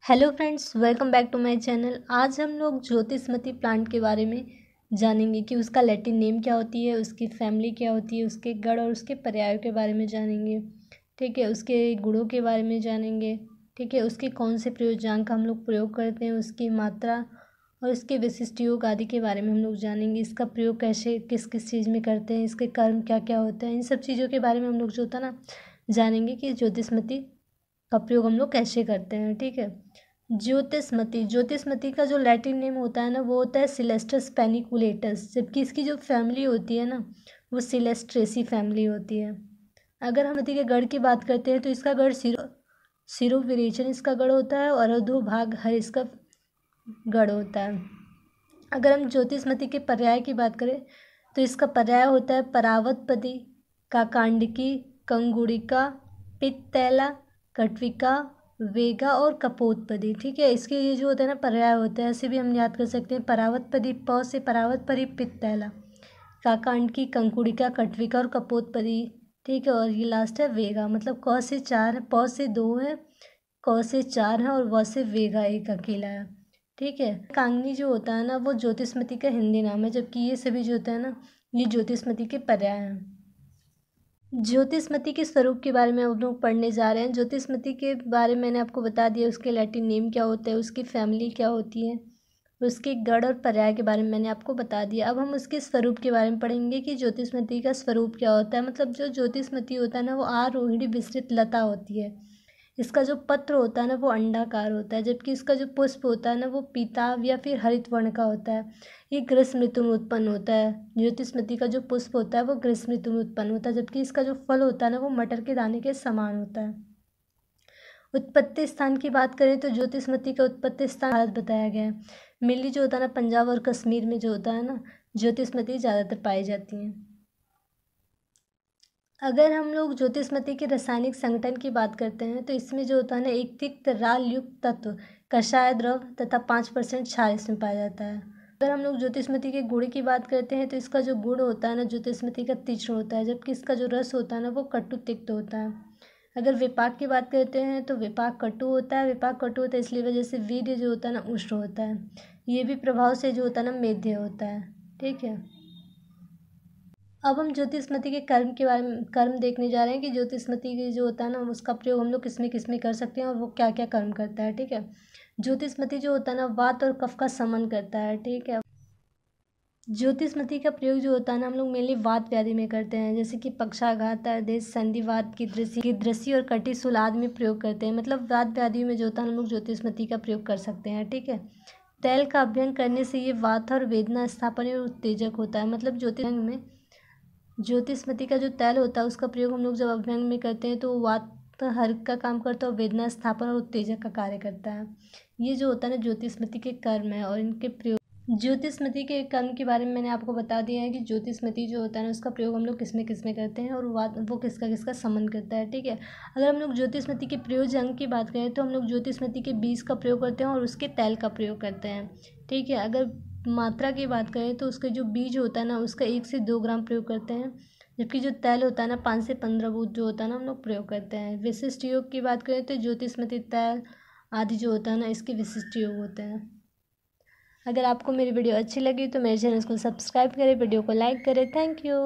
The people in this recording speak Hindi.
Hello friends, welcome back to my channel. आज हम लोग ज्योतिषमती प्लांट के बारे में जानेंगे कि उसका लैटिन नेम क्या होती है, उसकी फैमिली क्या होती है, उसके गण और उसके पर्यायों के बारे में जानेंगे। ठीक है, उसके गुणों के बारे में जानेंगे। ठीक है, उसके कौन से प्रयोजनांक हम लोग प्रयोग करते हैं, उसकी मात्रा और उसके विशिष्ट योग आदि के बारे में हम लोग जानेंगे। इसका प्रयोग कैसे किस किस चीज़ में करते हैं, इसके कर्म क्या क्या होते हैं, इन सब चीज़ों के बारे में हम लोग जो होता है ना जानेंगे कि ज्योतिषमती का प्रयोग हम लोग कैसे करते हैं। ठीक है, ज्योतिषमती का जो लैटिन नेम होता है ना वो होता है सिलेस्टस पेनिकुलेटस, जबकि इसकी जो फैमिली होती है ना वो सिलेस्ट्रेसी फैमिली होती है। अगर हम मती के गढ़ की बात करते हैं तो इसका गढ़ सिरोविरेचन इसका गढ़ होता है और अधोभाग हर इसका गढ़ होता है। अगर हम ज्योतिषमती के पर्याय की बात करें तो इसका पर्याय होता है परावतपदी, काकांडकी, कंगुड़िका, पित्तैला, कट्विका, वेगा और कपोतपदी। ठीक है, इसके ये जो होता है ना पर्याय होते हैं, ऐसे भी हम याद कर सकते हैं। परावतपदी प से परावतपदी पित्तैला, काकांडकी, कंकुड़िका, कट्विका और कपोतपदी। ठीक है, और ये लास्ट है वेगा, मतलब क से 4 है, प से 2 है, क से 4 है और व से वेगा एक अकेला है। ठीक है, कांगनी जो होता है ना वो ज्योतिषमती का हिंदी नाम है, जबकि ये सभी जो होता है ना ये ज्योतिषमती के पर्याय हैं। ज्योतिषमती के स्वरूप के बारे में हम लोग पढ़ने जा रहे हैं। ज्योतिषमती के बारे में मैंने आपको बता दिया, उसके लैटिन नेम क्या होता है, उसकी फैमिली क्या होती है, उसके गढ़ और पर्याय के बारे में मैंने आपको बता दिया। अब हम उसके स्वरूप के बारे में पढ़ेंगे कि ज्योतिषमती का स्वरूप क्या होता है। मतलब जो ज्योतिषमती होता है ना वो आरोहिणी विस्तृत लता होती है। इसका जो पत्र होता है ना वो अंडाकार होता है, जबकि इसका जो पुष्प होता है ना वो पीताभ या फिर हरित वर्ण का होता है। ये ग्रीष्म ऋतु में उत्पन्न होता है। ज्योतिषमती का जो पुष्प होता है वो ग्रीष्म ऋतु में उत्पन्न होता है, जबकि इसका जो फल होता है ना वो मटर के दाने के समान होता है। उत्पत्ति स्थान की बात करें तो ज्योतिषमती का उत्पत्ति स्थान भारत बताया गया है। मेनली जो होता है ना पंजाब और कश्मीर में जो होता है ना ज्योतिषमती ज़्यादातर पाई जाती हैं। अगर हम लोग ज्योतिषमती के रासायनिक संगठन की बात करते हैं तो इसमें जो होता है ना एक तिक्त राल युक्त तत्व, कषाय द्रव तथा 5% क्षार इसमें पाया जाता है। अगर हम लोग ज्योतिषमती के गुण की बात करते हैं तो इसका जो गुण होता है ना ज्योतिषमती का तीक्ष्ण होता है, जबकि इसका जो रस होता है ना वो कटु तिक्त होता है। अगर विपाक की बात करते हैं तो विपाक कटु होता है। विपाक कटु होता है इसलिए वजह से वीर्य जो होता है ना उष्ण होता है। ये भी प्रभाव से जो होता है ना मेध्य होता है। ठीक है, अब हम ज्योतिषमती के कर्म के बारे में कर्म देखने जा रहे हैं कि ज्योतिषमती के जो होता है ना उसका प्रयोग हम लोग किस में कर सकते हैं और वो क्या क्या कर्म करता है। ठीक है, ज्योतिषमती जो होता है ना वात और कफ का समन करता है। ठीक है, ज्योतिषमती का प्रयोग जो होता है ना हम लोग मेनली वात व्याधि में करते हैं, जैसे कि पक्षाघात, अर्देश, संधिवात, की और कटिशूल आदि में प्रयोग करते हैं। मतलब वात व्याधि में जो होता है हम लोग ज्योतिषमती का प्रयोग कर सकते हैं। ठीक है, तैल का अभ्यंग करने से ये वात और वेदना स्थापन और उत्तेजक होता है। मतलब ज्योतिषमती का जो तैल होता है उसका प्रयोग हम लोग जब अभ्यंग में करते हैं तो वात हर्क का काम करता है और वेदना स्थापन और उत्तेजक का कार्य करता है। ये जो होता है ना ज्योतिषमती के कर्म है और इनके प्रयोग। ज्योतिषमती के कर्म के बारे में मैंने आपको बता दिया है कि ज्योतिषमती जो होता है ना उसका प्रयोग हम लोग किस में करते हैं और वो किसका किसका संबंध करता है। ठीक है, अगर हम लोग ज्योतिषमती के प्रयोज्य अंग की बात करें तो हम लोग ज्योतिषमती के बीज का प्रयोग करते हैं और उसके तैल का प्रयोग करते हैं। ठीक है, अगर मात्रा की बात करें तो उसके जो बीज होता है ना उसका 1 से 2 ग्राम प्रयोग करते हैं, जबकि जो तैल होता है ना 5 से 15 बूंद जो होता है ना हम लोग प्रयोग करते हैं। विशिष्ट योग की बात करें तो ज्योतिषमती तैल आदि जो होता है ना इसके विशिष्ट योग होते हैं। अगर आपको मेरी वीडियो अच्छी लगी तो मेरे चैनल को सब्सक्राइब करें, वीडियो को लाइक करें। Thank you.